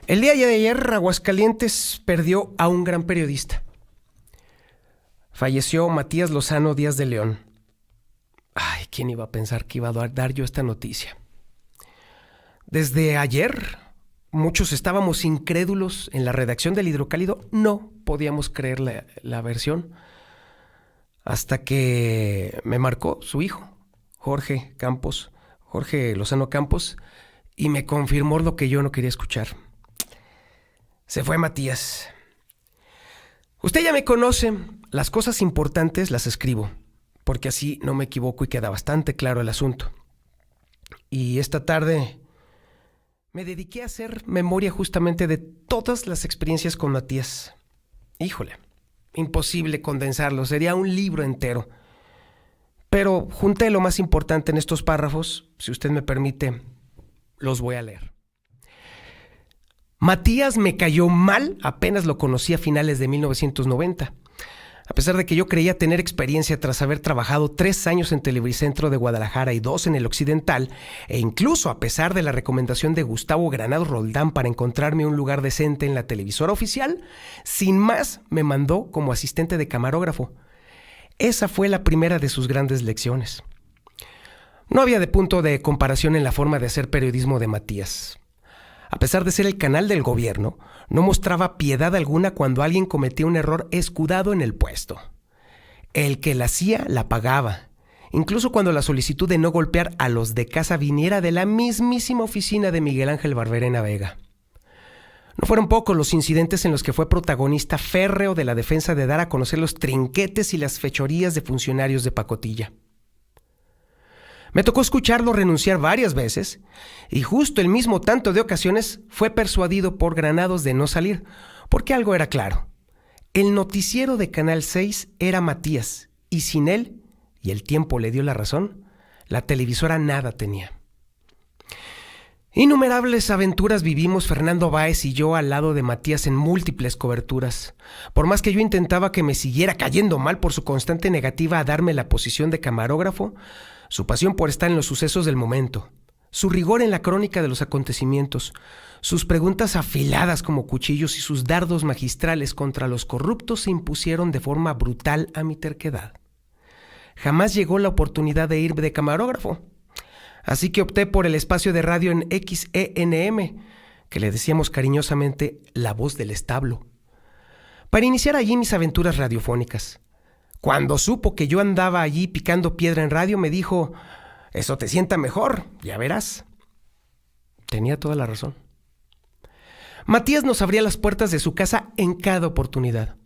El día de ayer, Aguascalientes perdió a un gran periodista. Falleció Matías Lozano Díaz de León. Ay, ¿quién iba a pensar que iba a dar yo esta noticia? Desde ayer, muchos estábamos incrédulos en la redacción del Hidrocálido. No podíamos creer la versión. Hasta que me marcó su hijo, Jorge Lozano Campos, y me confirmó lo que yo no quería escuchar. Se fue Matías. Usted ya me conoce, las cosas importantes las escribo, porque así no me equivoco y queda bastante claro el asunto. Y esta tarde me dediqué a hacer memoria justamente de todas las experiencias con Matías. Híjole, imposible condensarlo, sería un libro entero. Pero junté lo más importante en estos párrafos, si usted me permite, los voy a leer. Matías me cayó mal, apenas lo conocí a finales de 1990. A pesar de que yo creía tener experiencia tras haber trabajado 3 años en Televicentro de Guadalajara y 2 en el Occidental, e incluso a pesar de la recomendación de Gustavo Granados Roldán para encontrarme un lugar decente en la televisora oficial, sin más me mandó como asistente de camarógrafo. Esa fue la primera de sus grandes lecciones. No había de punto de comparación en la forma de hacer periodismo de Matías. A pesar de ser el canal del gobierno, no mostraba piedad alguna cuando alguien cometía un error escudado en el puesto. El que la hacía, la pagaba, incluso cuando la solicitud de no golpear a los de casa viniera de la mismísima oficina de Miguel Ángel Barberena Vega. No fueron pocos los incidentes en los que fue protagonista férreo de la defensa de dar a conocer los trinquetes y las fechorías de funcionarios de pacotilla. Me tocó escucharlo renunciar varias veces y justo el mismo tanto de ocasiones fue persuadido por Granados de no salir, porque algo era claro. El noticiero de Canal 6 era Matías y sin él, y el tiempo le dio la razón, la televisora nada tenía. Innumerables aventuras vivimos Fernando Báez y yo al lado de Matías en múltiples coberturas. Por más que yo intentaba que me siguiera cayendo mal por su constante negativa a darme la posición de camarógrafo, su pasión por estar en los sucesos del momento, su rigor en la crónica de los acontecimientos, sus preguntas afiladas como cuchillos y sus dardos magistrales contra los corruptos se impusieron de forma brutal a mi terquedad. Jamás llegó la oportunidad de ir de camarógrafo, así que opté por el espacio de radio en XENM, que le decíamos cariñosamente la voz del establo, para iniciar allí mis aventuras radiofónicas. Cuando supo que yo andaba allí picando piedra en radio, me dijo: «Eso te sienta mejor, ya verás». Tenía toda la razón. Matías nos abría las puertas de su casa en cada oportunidad.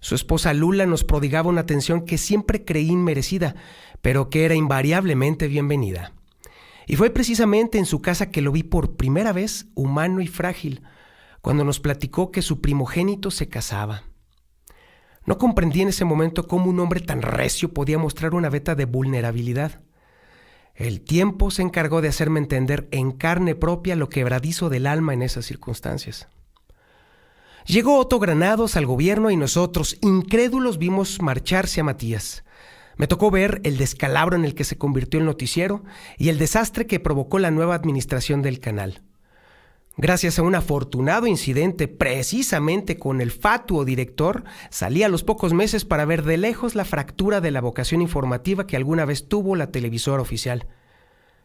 Su esposa Lula nos prodigaba una atención que siempre creí inmerecida, pero que era invariablemente bienvenida. Y fue precisamente en su casa que lo vi por primera vez humano y frágil, cuando nos platicó que su primogénito se casaba. No comprendí en ese momento cómo un hombre tan recio podía mostrar una veta de vulnerabilidad. El tiempo se encargó de hacerme entender en carne propia lo quebradizo del alma en esas circunstancias. Llegó Otto Granados al gobierno y nosotros, incrédulos, vimos marcharse a Matías. Me tocó ver el descalabro en el que se convirtió el noticiero y el desastre que provocó la nueva administración del canal. Gracias a un afortunado incidente precisamente con el fatuo director, salí a los pocos meses para ver de lejos la fractura de la vocación informativa que alguna vez tuvo la televisora oficial.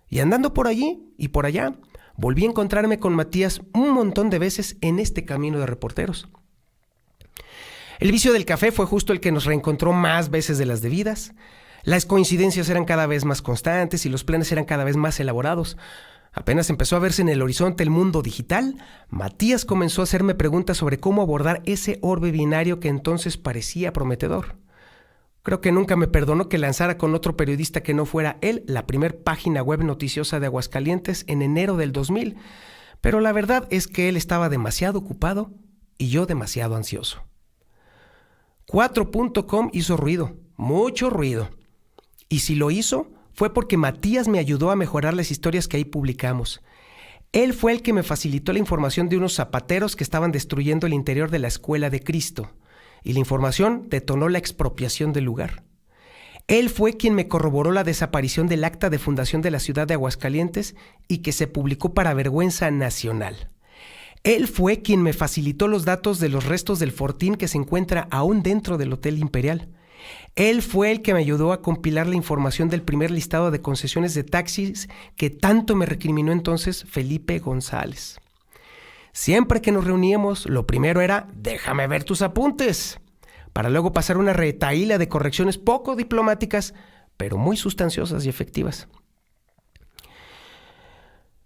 Y andando por allí y por allá, volví a encontrarme con Matías un montón de veces en este camino de reporteros. El vicio del café fue justo el que nos reencontró más veces de las debidas. Las coincidencias eran cada vez más constantes y los planes eran cada vez más elaborados. Apenas empezó a verse en el horizonte el mundo digital, Matías comenzó a hacerme preguntas sobre cómo abordar ese orbe binario que entonces parecía prometedor. Creo que nunca me perdonó que lanzara con otro periodista que no fuera él la primer página web noticiosa de Aguascalientes en enero del 2000, pero la verdad es que él estaba demasiado ocupado y yo demasiado ansioso. 4.com hizo ruido, mucho ruido, y si lo hizo fue porque Matías me ayudó a mejorar las historias que ahí publicamos. Él fue el que me facilitó la información de unos zapateros que estaban destruyendo el interior de la Escuela de Cristo, y la información detonó la expropiación del lugar. Él fue quien me corroboró la desaparición del acta de fundación de la ciudad de Aguascalientes y que se publicó para vergüenza nacional. Él fue quien me facilitó los datos de los restos del fortín que se encuentra aún dentro del Hotel Imperial. Él fue el que me ayudó a compilar la información del primer listado de concesiones de taxis que tanto me recriminó entonces Felipe González. Siempre que nos reuníamos, lo primero era, déjame ver tus apuntes, para luego pasar una retahíla de correcciones poco diplomáticas, pero muy sustanciosas y efectivas.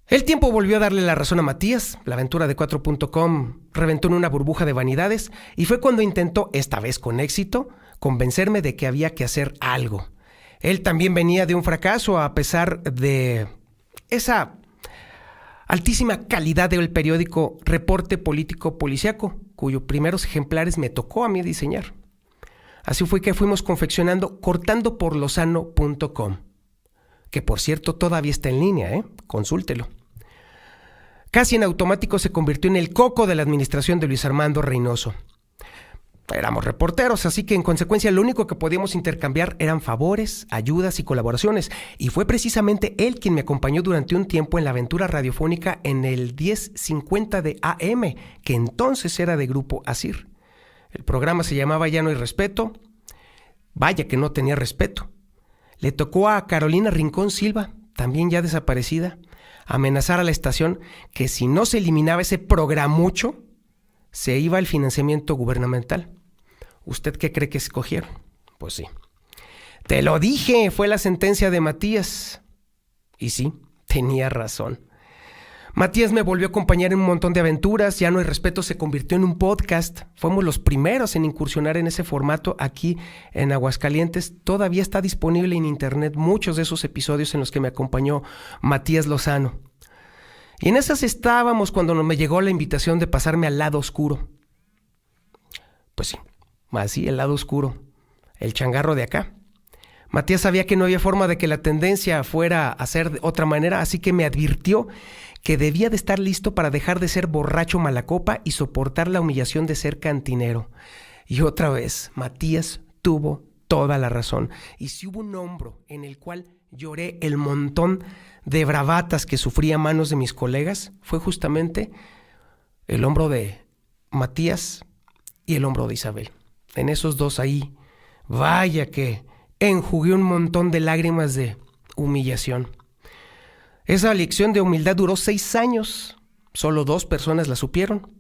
El tiempo volvió a darle la razón a Matías. La aventura de 4.com reventó en una burbuja de vanidades y fue cuando intentó, esta vez con éxito, convencerme de que había que hacer algo. Él también venía de un fracaso a pesar de esa altísima calidad del periódico Reporte Político Policiaco, cuyos primeros ejemplares me tocó a mí diseñar. Así fue que fuimos confeccionando cortandoporlozano.com, que por cierto todavía está en línea, consúltelo. Casi en automático se convirtió en el coco de la administración de Luis Armando Reynoso. Éramos reporteros, así que en consecuencia lo único que podíamos intercambiar eran favores, ayudas y colaboraciones, y fue precisamente él quien me acompañó durante un tiempo en la aventura radiofónica en el 1050 de AM, que entonces era de Grupo Asir. El programa se llamaba Ya no hay respeto. Vaya que no tenía respeto. Le tocó a Carolina Rincón Silva, también ya desaparecida, amenazar a la estación que si no se eliminaba ese programucho, se iba el financiamiento gubernamental. ¿Usted qué cree que escogieron? Pues sí. Te lo dije, fue la sentencia de Matías. Y sí, tenía razón. Matías me volvió a acompañar en un montón de aventuras. Ya no hay respeto se convirtió en un podcast. Fuimos los primeros en incursionar en ese formato aquí en Aguascalientes. Todavía está disponible en internet muchos de esos episodios en los que me acompañó Matías Lozano. Y en esas estábamos cuando me llegó la invitación de pasarme al lado oscuro. Pues sí, así el lado oscuro, el changarro de acá. Matías sabía que no había forma de que la tendencia fuera a ser de otra manera, así que me advirtió que debía de estar listo para dejar de ser borracho malacopa y soportar la humillación de ser cantinero. Y otra vez, Matías tuvo toda la razón. Y si hubo un hombro en el cual lloré el montón de bravatas que sufrí a manos de mis colegas, fue justamente el hombro de Matías y el hombro de Isabel. En esos dos ahí, vaya que enjugué un montón de lágrimas de humillación. Esa lección de humildad duró 6 años. Solo 2 personas la supieron.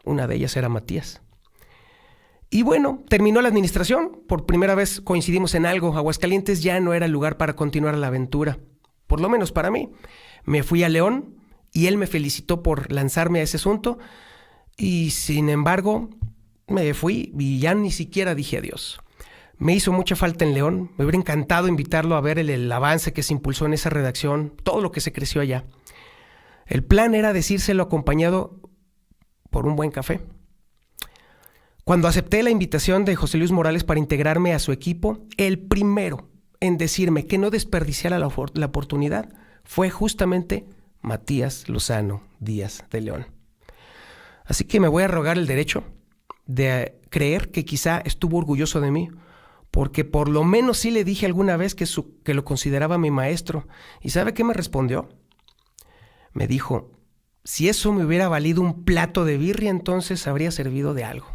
Una de ellas era Matías. Y bueno, terminó la administración. Por primera vez coincidimos en algo. Aguascalientes ya no era el lugar para continuar la aventura. Por lo menos para mí. Me fui a León y él me felicitó por lanzarme a ese asunto. Y sin embargo, me fui y ya ni siquiera dije adiós. Me hizo mucha falta en León. Me hubiera encantado invitarlo a ver el avance que se impulsó en esa redacción, todo lo que se creció allá. El plan era decírselo acompañado por un buen café. Cuando acepté la invitación de José Luis Morales para integrarme a su equipo, el primero en decirme que no desperdiciara la oportunidad fue justamente Matías Lozano Díaz de León. Así que me voy a arrogar el derecho de creer que quizá estuvo orgulloso de mí, porque por lo menos sí le dije alguna vez que lo consideraba mi maestro. ¿Y sabe qué me respondió? Me dijo, si eso me hubiera valido un plato de birria, entonces habría servido de algo.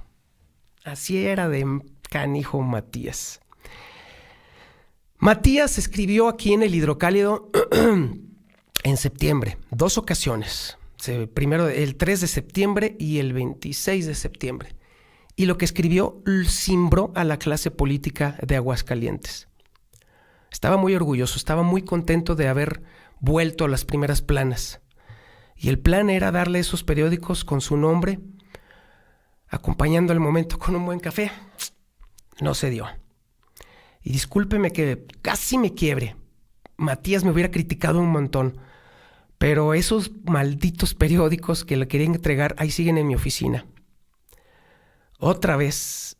Así era de canijo Matías. Matías escribió aquí en El Hidrocálido en septiembre, 2 ocasiones. Primero el 3 de septiembre y el 26 de septiembre. Y lo que escribió cimbró a la clase política de Aguascalientes. Estaba muy orgulloso, estaba muy contento de haber vuelto a las primeras planas. Y el plan era darle esos periódicos con su nombre, acompañando el momento con un buen café. No se dio. Y discúlpeme que casi me quiebre. Matías me hubiera criticado un montón. Pero esos malditos periódicos que le querían entregar, ahí siguen en mi oficina. Otra vez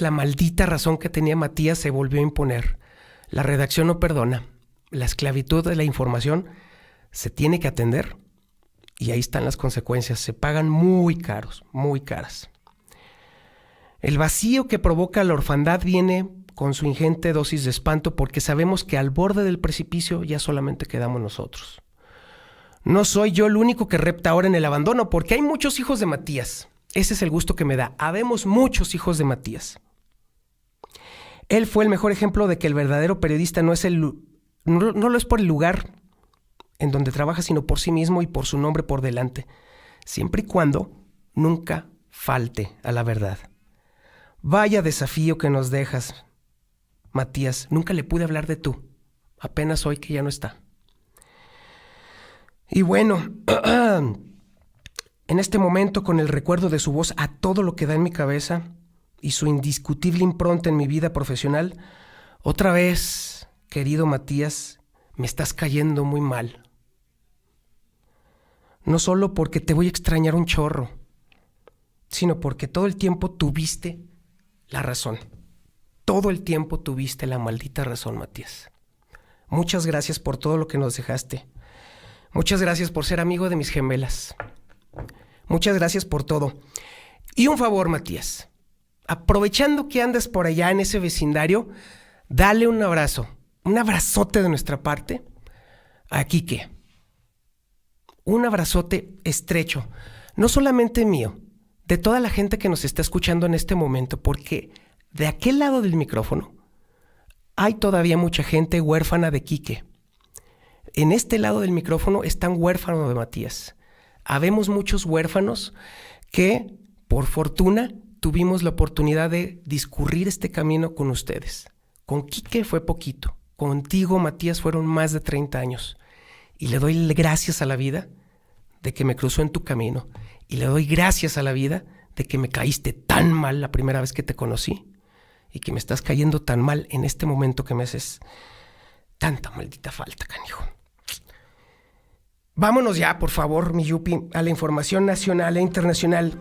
la maldita razón que tenía Matías se volvió a imponer. La redacción no perdona. La esclavitud de la información se tiene que atender. Y ahí están las consecuencias. Se pagan muy caros, muy caras. El vacío que provoca la orfandad viene con su ingente dosis de espanto porque sabemos que al borde del precipicio ya solamente quedamos nosotros. No soy yo el único que repta ahora en el abandono, porque hay muchos hijos de Matías. Ese es el gusto que me da. Habemos muchos hijos de Matías. Él fue el mejor ejemplo de que el verdadero periodista no lo es por el lugar en donde trabaja, sino por sí mismo y por su nombre por delante, siempre y cuando nunca falte a la verdad. Vaya desafío que nos dejas, Matías. Nunca le pude hablar de tú, apenas hoy que ya no está. Y bueno, en este momento, con el recuerdo de su voz a todo lo que da en mi cabeza y su indiscutible impronta en mi vida profesional, otra vez, querido Matías, me estás cayendo muy mal. No solo porque te voy a extrañar un chorro, sino porque todo el tiempo tuviste la razón. Todo el tiempo tuviste la maldita razón, Matías. Muchas gracias por todo lo que nos dejaste. Muchas gracias por ser amigo de mis gemelas. Muchas gracias por todo. Y un favor, Matías. Aprovechando que andas por allá en ese vecindario, dale un abrazo, un abrazote de nuestra parte a Quique. Un abrazote estrecho, no solamente mío, de toda la gente que nos está escuchando en este momento, porque de aquel lado del micrófono hay todavía mucha gente huérfana de Quique. En este lado del micrófono están huérfanos de Matías. Habemos muchos huérfanos que, por fortuna, tuvimos la oportunidad de discurrir este camino con ustedes. Con Quique fue poquito. Contigo, Matías, fueron más de 30 años. Y le doy gracias a la vida de que me cruzó en tu camino. Y le doy gracias a la vida de que me caíste tan mal la primera vez que te conocí. Y que me estás cayendo tan mal en este momento que me haces tanta maldita falta, canijo. Vámonos ya, por favor, mi Yupi, a la información nacional e internacional.